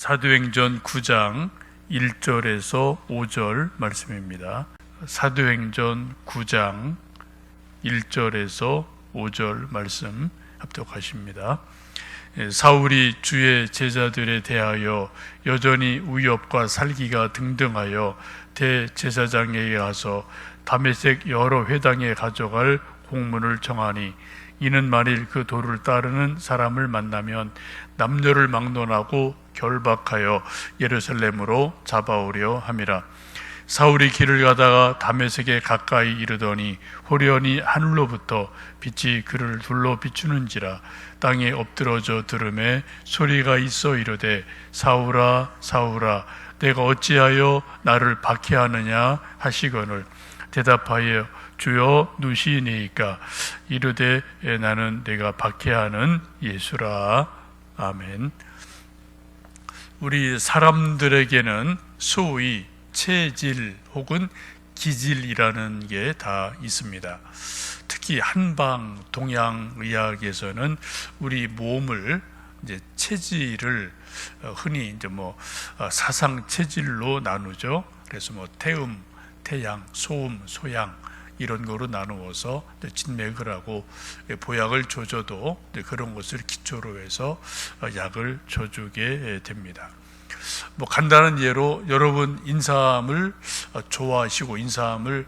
사도행전 9장 1절에서 5절 말씀입니다. 사도행전 9장 1절에서 5절 말씀 합독하십니다. 사울이 주의 제자들에 대하여 여전히 위협과 살기가 등등하여 대제사장에게 가서 다메섹 여러 회당에 가져갈 공문을 정하니, 이는 만일 그 도를 따르는 사람을 만나면 남녀를 막론하고 결박하여 예루살렘으로 잡아오려 함이라. 사울이 길을 가다가 다메섹에 가까이 이르더니 호련히 하늘로부터 빛이 그를 둘러 비추는지라. 땅에 엎드러져 들음에 소리가 있어 이르되, 사울아 사울아 내가 어찌하여 나를 박해하느냐 하시거늘, 대답하여 주여 누시니이까. 이르되, 나는 내가 박해하는 예수라. 아멘. 우리 사람들에게는 소위 체질 혹은 기질이라는 게 다 있습니다. 특히 한방 동양의학에서는 우리 몸을 이제 체질을 흔히 이제 사상 체질로 나누죠. 그래서 태음, 태양, 소음, 소양 이런 거로 나누어서 진맥을 하고 보약을 줘줘도 그런 것을 기초로 해서 약을 줘주게 됩니다. 간단한 예로, 여러분 인삼을 좋아하시고 인삼을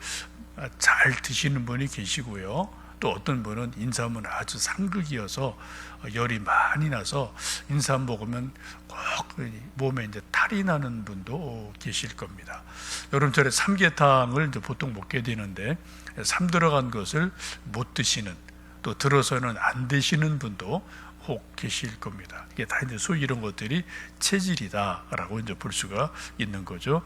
잘 드시는 분이 계시고요, 또 어떤 분은 인삼은 아주 상극이어서 열이 많이 나서 인삼 먹으면 꼭 몸에 이제 탈이 나는 분도 계실 겁니다. 여름철에 삼계탕을 이제 보통 먹게 되는데, 삼 들어간 것을 못 드시는, 또 들어서는 안 드시는 분도 혹 계실 겁니다. 이게 다 이제 소위 이런 것들이 체질이다라고 이제 볼 수가 있는 거죠.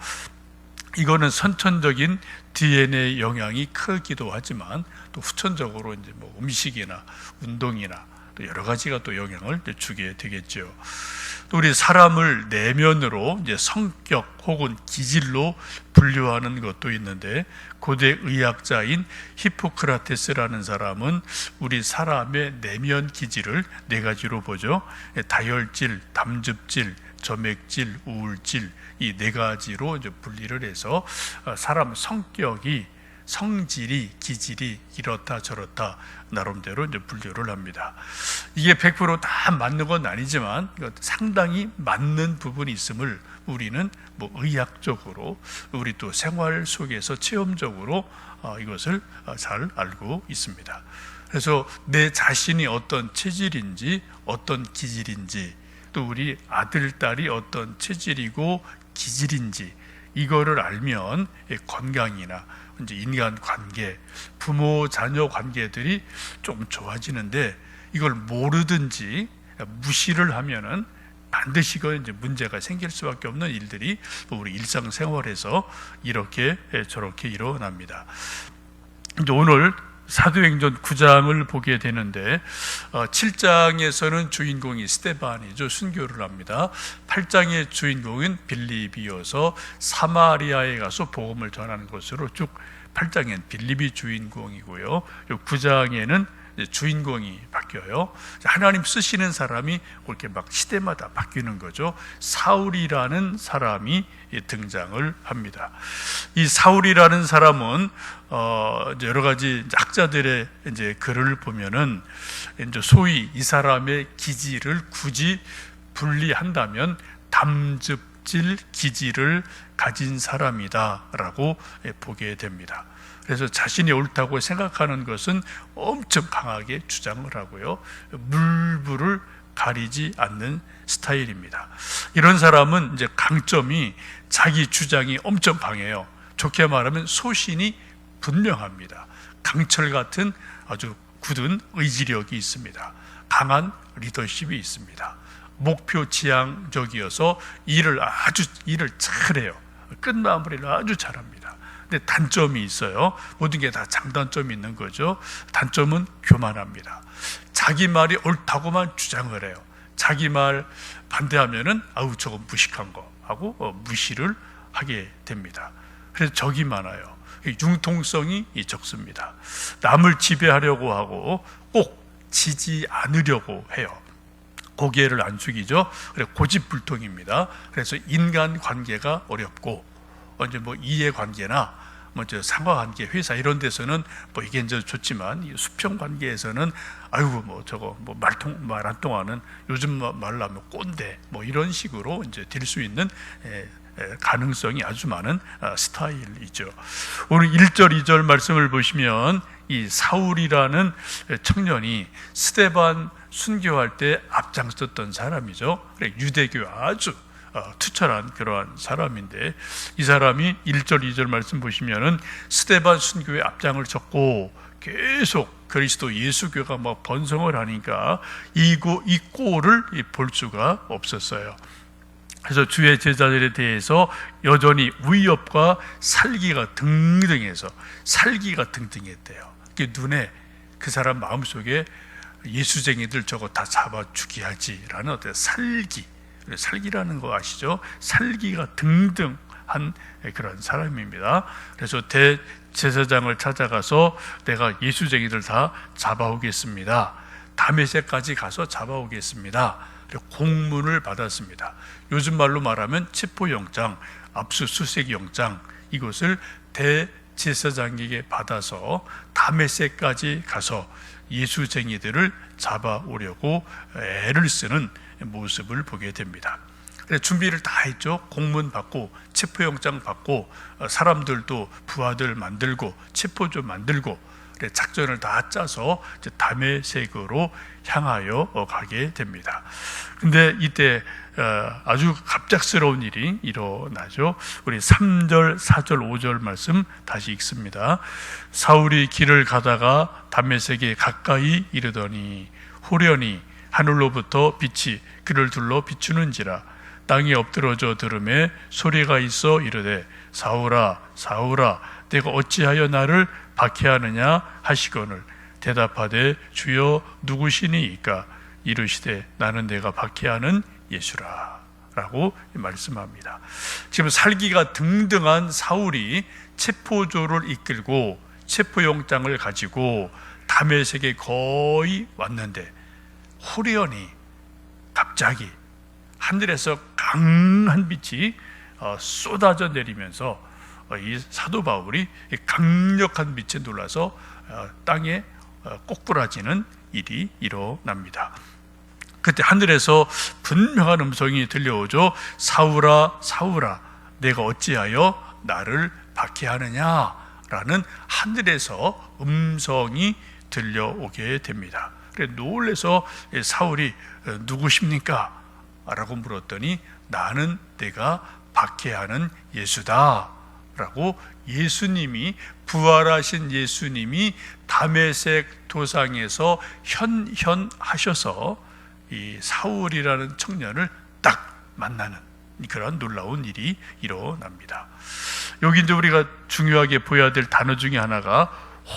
이거는 선천적인 DNA 영향이 크기도 하지만, 또 후천적으로 이제 음식이나 운동이나 또 여러 가지가 또 영향을 주게 되겠죠. 또 우리 사람을 내면으로 이제 성격 혹은 기질로 분류하는 것도 있는데, 고대 의학자인 히포크라테스라는 사람은 우리 사람의 내면 기질을 네 가지로 보죠. 다혈질, 담즙질, 점액질, 우울질, 이 네 가지로 이제 분리를 해서 사람 성격이, 성질이, 기질이 이렇다 저렇다 나름대로 이제 분류를 합니다. 이게 100% 맞는 건 아니지만 상당히 맞는 부분이 있음을 우리는 의학적으로, 우리 또 생활 속에서 체험적으로 이것을 잘 알고 있습니다. 그래서 내 자신이 어떤 체질인지 어떤 기질인지, 또 우리 아들, 딸이 어떤 체질이고 기질인지 이거를 알면 건강이나 이제 인간 관계, 부모 자녀 관계들이 좀 좋아지는데, 이걸 모르든지 무시를 하면은 반드시 이제 문제가 생길 수밖에 없는 일들이 우리 일상생활에서 이렇게 저렇게 일어납니다. 이제 오늘 사도행전 9장을 보게 되는데, 7장에서는 주인공이 스데반이죠. 순교를 합니다. 8장의 주인공은 빌립이어서 사마리아에 가서 복음을 전하는 것으로 쭉 8장엔 빌립이 주인공이고요, 9장에는 주인공이 바뀌어요. 하나님 쓰시는 사람이 그렇게 시대마다 바뀌는 거죠. 사울이라는 사람이 등장을 합니다. 이 사울이라는 사람은 여러 가지 학자들의 이제 글을 보면은, 이제 소위 이 사람의 기질을 굳이 분리한다면 담즙질 기질을 가진 사람이다라고 보게 됩니다. 그래서 자신이 옳다고 생각하는 것은 엄청 강하게 주장을 하고요, 물불을 가리지 않는 스타일입니다. 이런 사람은 이제 강점이 자기 주장이 엄청 강해요. 좋게 말하면 소신이 분명합니다. 강철 같은 아주 굳은 의지력이 있습니다. 강한 리더십이 있습니다. 목표 지향적이어서 일을 잘해요. 끝마무리를 아주 잘합니다. 근데 단점이 있어요. 모든 게 다 장단점이 있는 거죠. 단점은 교만합니다. 자기 말이 옳다고만 주장을 해요. 자기 말 반대하면은 저건 무식한 거 하고 무시를 하게 됩니다. 그래서 적이 많아요. 융통성이 적습니다. 남을 지배하려고 하고 꼭 지지 않으려고 해요. 고개를 안 숙이죠. 그래 고집불통입니다. 그래서 인간 관계가 어렵고 이제 뭐 이해 관계나 먼저 상하 관계, 회사 이런 데서는 뭐 이게 이제 좋지만 이 수평 관계에서는 아이고 뭐 저거 뭐 말 안 통하는 요즘 말로 하면 꼰대 뭐 이런 식으로 이제 될 수 있는 가능성이 아주 많은 스타일이죠. 오늘 1절, 2절 말씀을 보시면 이 사울이라는 청년이 스데반 순교할 때 앞장섰던 사람이죠. 유대교 아주 투철한 그러한 사람인데 이 사람이 1절, 2절 말씀 보시면은 스데반 순교의 앞장을 섰고 계속 그리스도 예수교가 막 번성을 하니까 이 꼴을 볼 수가 없었어요. 그래서 주의 제자들에 대해서 여전히 위협과 살기가 등등해서 살기가 등등했대요. 눈에 그 사람 마음속에 예수쟁이들 저거 다 잡아 죽여야지라는 어떤 살기라는 거 아시죠? 살기가 등등한 그런 사람입니다. 그래서 대제사장을 찾아가서 내가 예수쟁이들 다 잡아오겠습니다. 다메섹까지 가서 잡아오겠습니다. 공문을 받았습니다. 요즘 말로 말하면 체포영장, 압수수색영장 이것을 대제사장에게 받아서 다메섹까지 가서 예수쟁이들을 잡아오려고 애를 쓰는 모습을 보게 됩니다. 준비를 다 했죠. 공문 받고 체포영장 받고 사람들도 부하들 만들고 체포조 만들고 작전을 다 짜서 다메섹으로 향하여 가게 됩니다. 근데 이때 아주 갑작스러운 일이 일어나죠. 우리 3절, 4절, 5절 말씀 다시 읽습니다. 사울이 길을 가다가 다메섹에 가까이 이르더니 호련히 하늘로부터 빛이 그를 둘러 비추는지라 땅에 엎드러져 들음에 소리가 있어 이르되 사울아 사울아 내가 어찌하여 나를 박해하느냐 하시거늘 대답하되 주여 누구시니이까 이르시되 나는 내가 박해하는 예수라 라고 말씀합니다. 지금 살기가 등등한 사울이 체포조를 이끌고 체포영장을 가지고 다메섹에 거의 왔는데 호련히 갑자기 하늘에서 강한 빛이 쏟아져 내리면서 이 사도 바울이 강력한 빛에 놀라서 땅에 꼬꾸라지는 일이 일어납니다. 그때 하늘에서 분명한 음성이 들려오죠. 사울아 사울아 내가 어찌하여 나를 박해하느냐라는 하늘에서 음성이 들려오게 됩니다. 그래 놀라서 사울이 누구십니까? 라고 물었더니 나는 내가 박해하는 예수다 라고 예수님이 부활하신 예수님이 다메섹 도상에서 현현하셔서 이 사울이라는 청년을 딱 만나는 그런 놀라운 일이 일어납니다. 여기 이제 우리가 중요하게 보여야 될 단어 중에 하나가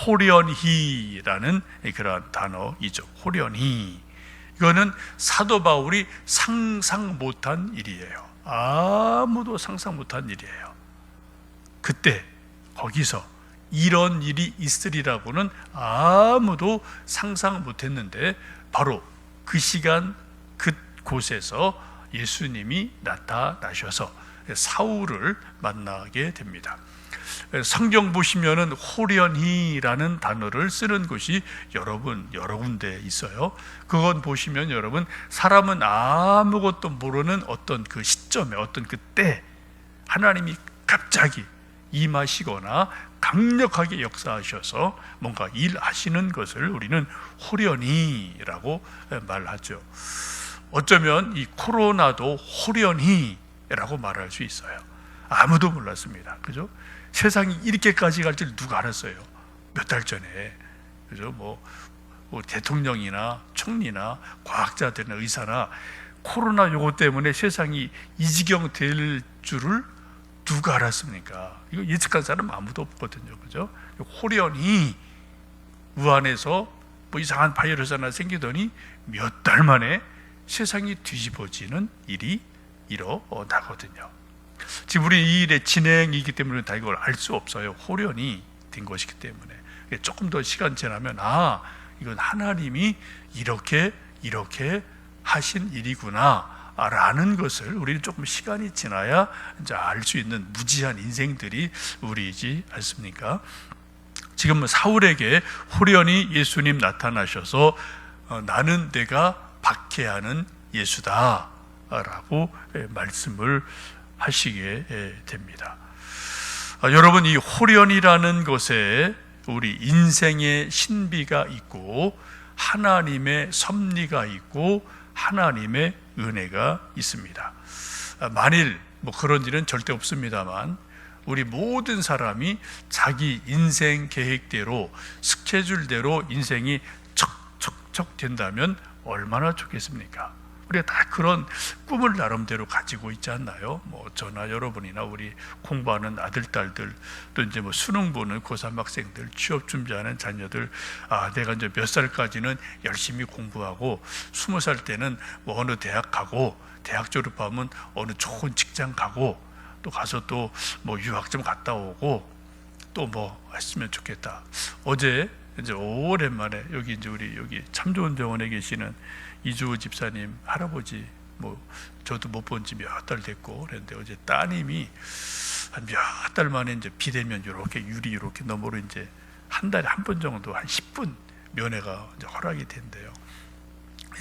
호련히라는 그런 단어이죠. 호련히. 이거는 사도 바울이 상상 못한 일이에요. 아무도 상상 못한 일이에요. 그때 거기서 이런 일이 있으리라고는 아무도 상상 못했는데 바로 그 시간 그곳에서 예수님이 나타나셔서 사울을 만나게 됩니다. 성경 보시면은 호련히라는 단어를 쓰는 곳이 여러 군데 있어요. 그건 보시면 여러분 사람은 아무것도 모르는 어떤 그 시점에 어떤 그때 하나님이 갑자기 임하시거나 강력하게 역사하셔서 뭔가 일하시는 것을 우리는 호련히라고 말하죠. 어쩌면 이 코로나도 호련히라고 말할 수 있어요. 아무도 몰랐습니다. 그죠? 세상이 이렇게까지 갈 줄 누가 알았어요? 몇 달 전에. 그죠? 뭐 대통령이나 총리나 과학자들이나 의사나 코로나 요거 때문에 세상이 이 지경 될 줄을 누가 알았습니까? 이거 예측한 사람 아무도 없거든요. 그죠? 호련히 우한에서 뭐 이상한 바이러스 하나 생기더니 몇 달 만에 세상이 뒤집어지는 일이 일어나거든요. 지금 우리 이 일의 진행이기 때문에 다 이걸 알 수 없어요. 호련히 된 것이기 때문에. 조금 더 시간 지나면 이건 하나님이 이렇게 하신 일이구나 라는 것을 우리는 조금 시간이 지나야 이제 알 수 있는 무지한 인생들이 우리이지 않습니까? 지금 사울에게 호련히 예수님 나타나셔서 나는 내가 박해하는 예수다 라고 말씀을 하시게 됩니다. 여러분, 이 호련이라는 것에 우리 인생의 신비가 있고 하나님의 섭리가 있고 하나님의 은혜가 있습니다. 만일 그런 일은 절대 없습니다만 우리 모든 사람이 자기 인생 계획대로 스케줄대로 인생이 척척척 된다면 얼마나 좋겠습니까? 우리가 다 그런 꿈을 나름대로 가지고 있지 않나요? 저나 여러분이나 우리 공부하는 아들, 딸들, 또 이제 수능 보는 고3 학생들, 취업 준비하는 자녀들, 내가 이제 몇 살까지는 열심히 공부하고 20살 때는 어느 대학 가고 대학 졸업하면 어느 좋은 직장 가고 또 가서 또 유학 좀 갔다 오고 또 했으면 좋겠다. 어제 이제 오랜만에 여기 이제 우리 여기 참 좋은 정원에 계시는 이주호 집사님 할아버지 저도 못 본 지 몇 달 됐고 그랬는데 어제 따님이 한 몇 달 만에 이제 비대면 이렇게 유리 이렇게 너머로 이제 한 달에 한 번 정도 한 10분 면회가 이제 허락이 된대요.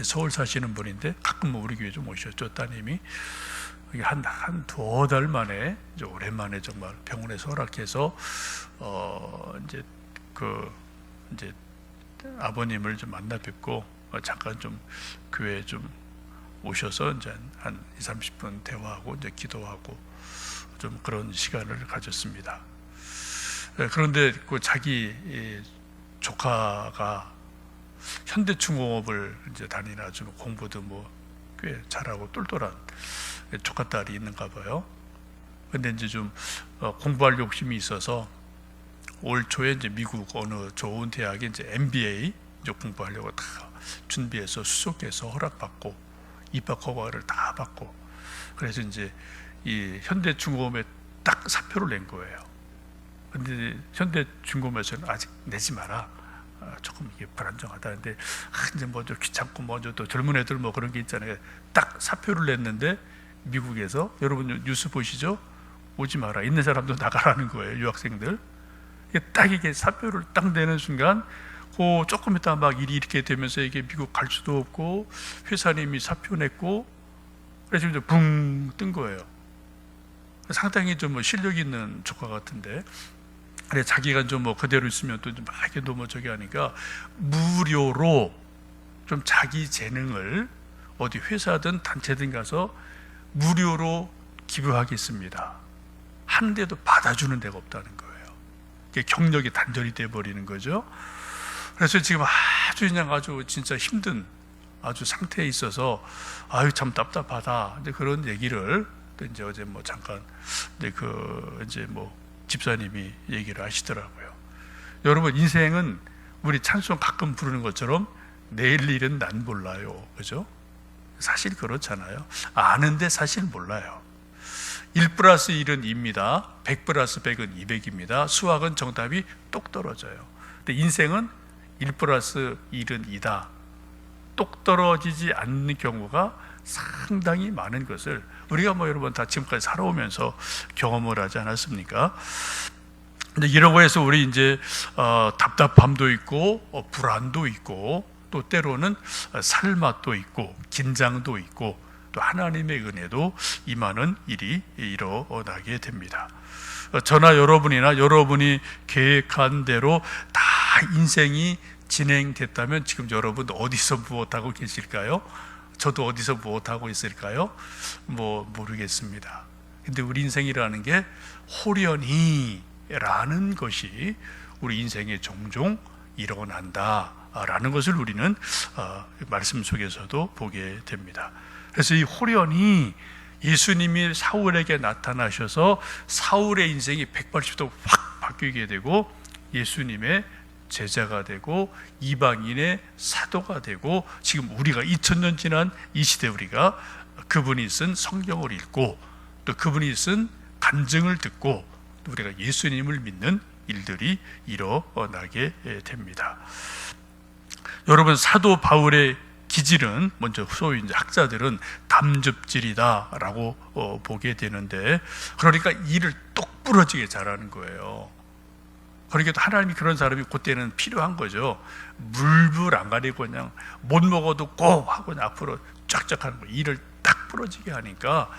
서울 사시는 분인데 가끔 우리 교회 좀 오셨죠. 따님이 한 두어 달 만에 이제 오랜만에 정말 병원에서 허락해서 이제 아버님을 좀 만나 뵙고 잠깐 좀 교회에 좀 오셔서 이제 한 20-30분 대화하고 이제 기도하고 좀 그런 시간을 가졌습니다. 그런데 자기 조카가 현대중공업을 이제 다니나 좀 공부도 꽤 잘하고 똘똘한 조카 딸이 있는가 봐요. 근데 이제 좀 공부할 욕심이 있어서 올 초에 이제 미국 어느 좋은 대학에 이제 MBA 이제 공부하려고 다 준비해서 수속해서 허락받고 입학 허가를 다 받고 그래서 이제 이 현대중공업에 딱 사표를 낸 거예요. 근데 현대중공업에서는 아직 내지 마라. 조금 이게 불안정하다는데 이제 좀 귀찮고 또 젊은 애들 그런 게 있잖아요. 딱 사표를 냈는데 미국에서 여러분 뉴스 보시죠? 오지 마라. 있는 사람도 나가라는 거예요. 유학생들. 이게 사표를 딱 내는 순간 조금 있다 일이 이렇게 되면서 이게 미국 갈 수도 없고 회사님이 사표 냈고 그래서 이제 붕 뜬 거예요. 상당히 좀 실력 있는 조카 같은데 그래 자기가 좀 그대로 있으면 또 막 이렇게 너무 저기 하니까 무료로 좀 자기 재능을 어디 회사든 단체든 가서 무료로 기부하겠습니다. 하는데도 받아주는 데가 없다는 거예요. 이게 경력이 단절이 돼 버리는 거죠. 그래서 지금 아주 진짜 힘든 아주 상태에 있어서 참 답답하다. 이제 그런 얘기를 또 이제 어제 잠깐 이제 집사님이 얘기를 하시더라고요. 여러분 인생은 우리 찬송 가끔 부르는 것처럼 내일 일은 난 몰라요. 그죠? 사실 그렇잖아요. 아는데 사실 몰라요. 1+1은 2입니다. 100+100은 200입니다. 수학은 정답이 똑 떨어져요. 근데 인생은 1+1은 2다. 똑 떨어지지 않는 경우가 상당히 많은 것을 우리가 여러분 다 지금까지 살아오면서 경험을 하지 않았습니까? 근데 이러고 해서 우리 이제 답답함도 있고 불안도 있고 또 때로는 살맛도 있고 긴장도 있고 또 하나님의 은혜도 임하는 일이 일어나게 됩니다. 저나 여러분이나 여러분이 계획한 대로 다 인생이 진행됐다면 지금 여러분 어디서 무엇하고 계실까요? 저도 어디서 무엇하고 있을까요? 모르겠습니다. 근데 우리 인생이라는 게 호련히 라는 것이 우리 인생에 종종 일어난다라는 것을 우리는 말씀 속에서도 보게 됩니다. 그래서 이 호련히 예수님이 사울에게 나타나셔서 사울의 인생이 180도 확 바뀌게 되고 예수님의 제자가 되고 이방인의 사도가 되고 지금 우리가 2000년 지난 이 시대 우리가 그분이 쓴 성경을 읽고 또 그분이 쓴 간증을 듣고 또 우리가 예수님을 믿는 일들이 일어나게 됩니다. 여러분 사도 바울의 기질은 먼저 소위 이제 학자들은 담즙질이다라고 보게 되는데, 그러니까 일을 똑 부러지게 잘하는 거예요. 그러니까 하나님이 그런 사람이 그때는 필요한 거죠. 물불 안 가리고 그냥 못 먹어도 고 하고 그냥 앞으로 쫙쫙 하는 거예요. 일을 딱 부러지게 하니까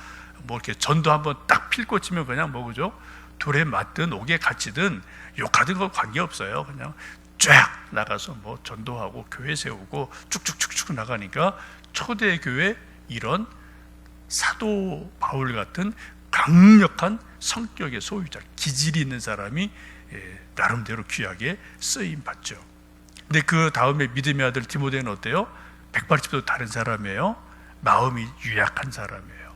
뭐 이렇게 전도 한번 딱 필 꽂히면 그냥 뭐 그죠? 돌에 맞든 옥에 갇히든 욕하든 거 관계없어요. 그냥 쫙 나가서 뭐 전도하고 교회 세우고 쭉쭉쭉쭉 나가니까 초대교회 이런 사도 바울 같은 강력한 성격의 소유자, 기질이 있는 사람이 나름대로 귀하게 쓰임 받죠. 근데 그 다음에 믿음의 아들 디모데는 어때요? 180도 다른 사람이에요. 마음이 유약한 사람이에요.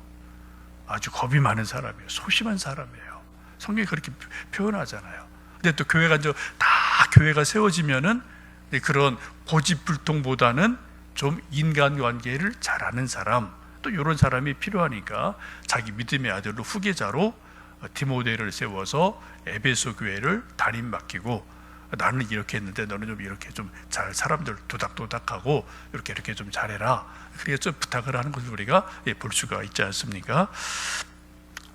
아주 겁이 많은 사람이에요. 소심한 사람이에요. 성경이 그렇게 표현하잖아요. 근데 또 교회가 이제 다 교회가 세워지면은 그런 고집불통보다는 좀 인간관계를 잘하는 사람, 또 이런 사람이 필요하니까 자기 믿음의 아들로 후계자로 디모데를 세워서 에베소 교회를 담임 맡기고, 나는 이렇게 했는데 너는 좀 이렇게 좀 잘 사람들 도닥도닥하고 이렇게 좀 잘해라. 그렇게 좀 부탁을 하는 것을 우리가 볼 수가 있지 않습니까?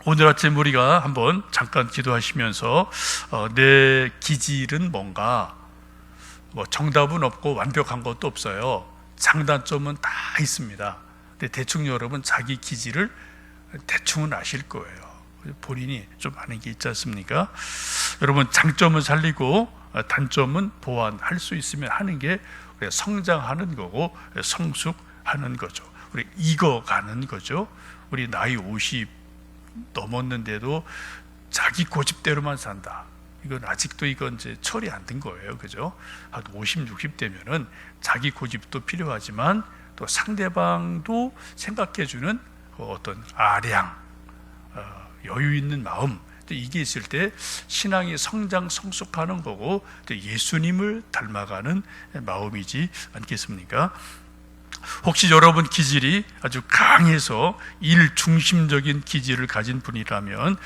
오늘 아침 우리가 한번 잠깐 기도하시면서 내 기질은 뭔가, 뭐 정답은 없고 완벽한 것도 없어요. 장단점은 다 있습니다. 근데 대충 여러분 자기 기질을 대충은 아실 거예요. 본인이 좀 아는 게 있지 않습니까? 여러분 장점은 살리고 단점은 보완할 수 있으면 하는 게 우리가 성장하는 거고 성숙하는 거죠. 우리 익어가는 거죠. 우리 나이 50 넘었는데도 자기 고집대로만 산다. 이건 아직도 이건 이제 철이 안 든 거예요. 그죠? 한 50, 60 되면은 자기 고집도 필요하지만 또 상대방도 생각해주는 어떤 아량, 여유 있는 마음, 또 이게 있을 때 신앙이 성장, 성숙하는 거고 또 예수님을 닮아가는 마음이지 않겠습니까? 혹시 여러분 기질이 아주 강해서 일 중심적인 기질을 가진 분이라면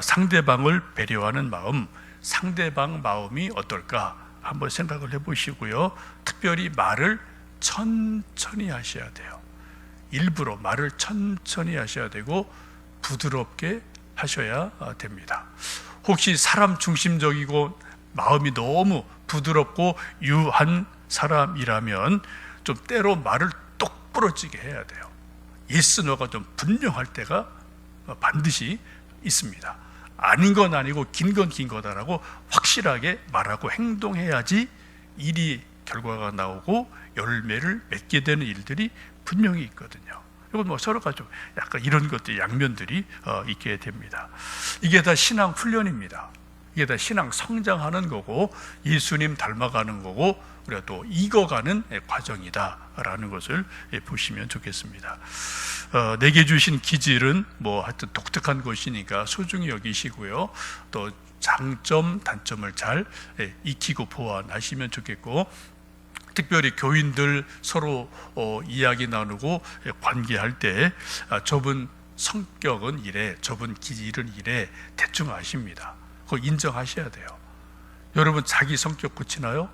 상대방을 배려하는 마음, 상대방 마음이 어떨까 한번 생각을 해보시고요. 특별히 말을 천천히 하셔야 돼요. 일부러 말을 천천히 하셔야 되고 부드럽게 하셔야 됩니다. 혹시 사람 중심적이고 마음이 너무 부드럽고 유한 사람이라면 좀 때로 말을 똑 부러지게 해야 돼요. 예스 노가 좀 분명할 때가 반드시 있습니다. 아닌 건 아니고 긴 건 긴 거다라고 확실하게 말하고 행동해야지 일이 결과가 나오고 열매를 맺게 되는 일들이 분명히 있거든요. 이건 뭐 서로가 좀 약간 이런 것들 양면들이 있게 됩니다. 이게 다 신앙 훈련입니다. 이게 다 신앙 성장하는 거고 예수님 닮아가는 거고 우리가 또 익어가는 과정이다라는 것을 보시면 좋겠습니다. 내게 주신 기질은 뭐 하여튼 독특한 것이니까 소중히 여기시고요. 또 장점, 단점을 잘 익히고 보완하시면 좋겠고, 특별히 교인들 서로 이야기 나누고 관계할 때 저분 성격은 이래, 저분 기질은 이래 대충 아십니다. 그거 인정하셔야 돼요. 여러분 자기 성격 고치나요?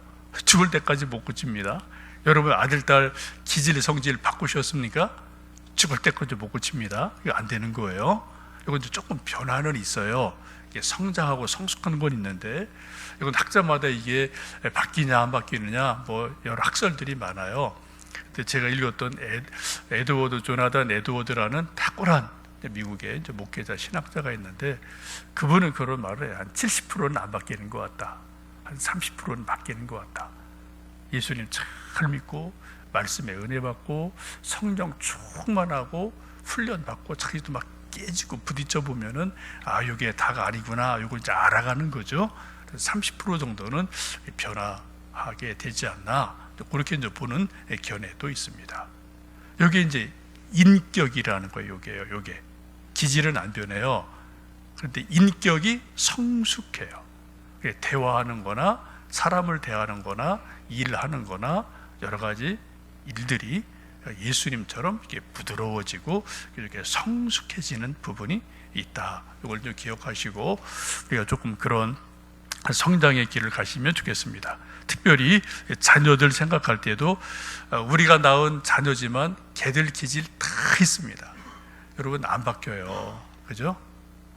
죽을 때까지 못 고칩니다. 여러분 아들, 딸 기질, 성질 바꾸셨습니까? 죽을 때까지 못 고칩니다. 이거 안 되는 거예요. 이건 조금 변화는 있어요. 이게 성장하고 성숙하는 건 있는데, 이건 학자마다 이게 바뀌냐 안 바뀌느냐 뭐 여러 학설들이 많아요. 근데 제가 읽었던 에드워드 조나단 에드워드라는 탁월한 미국의 이제 목회자 신학자가 있는데, 그분은 그런 말을 해요. 한 70%는 안 바뀌는 것 같다. 한 30%는 바뀌는 것 같다. 예수님 잘 믿고 말씀에 은혜 받고 성령 충만하고 훈련 받고 자기도 막 깨지고 부딪혀 보면은 아, 이게 다가 아니구나, 이걸 이제 알아가는 거죠. 30% 정도는 변화하게 되지 않나, 그렇게 이제 보는 견해도 있습니다. 이게 이제 인격이라는 거예요. 요게 기질은 안 변해요. 그런데 인격이 성숙해요. 대화하는 거나 사람을 대하는 거나 일하는 거나 여러 가지 일들이 예수님처럼 이렇게 부드러워지고 이렇게 성숙해지는 부분이 있다. 이걸 좀 기억하시고 우리가 조금 그런 성장의 길을 가시면 좋겠습니다. 특별히 자녀들 생각할 때도 우리가 낳은 자녀지만 걔들 기질 다 있습니다. 여러분 안 바뀌어요. 그죠?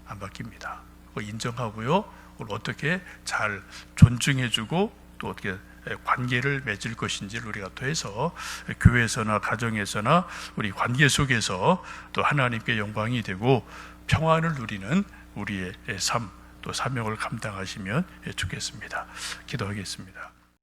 안 바뀝니다. 그거 인정하고요. 그걸 어떻게 잘 존중해주고 또 어떻게 관계를 맺을 것인지를 우리가 또 해서 교회에서나 가정에서나 우리 관계 속에서 또 하나님께 영광이 되고 평안을 누리는 우리의 삶 또 사명을 감당하시면 좋겠습니다. 기도하겠습니다.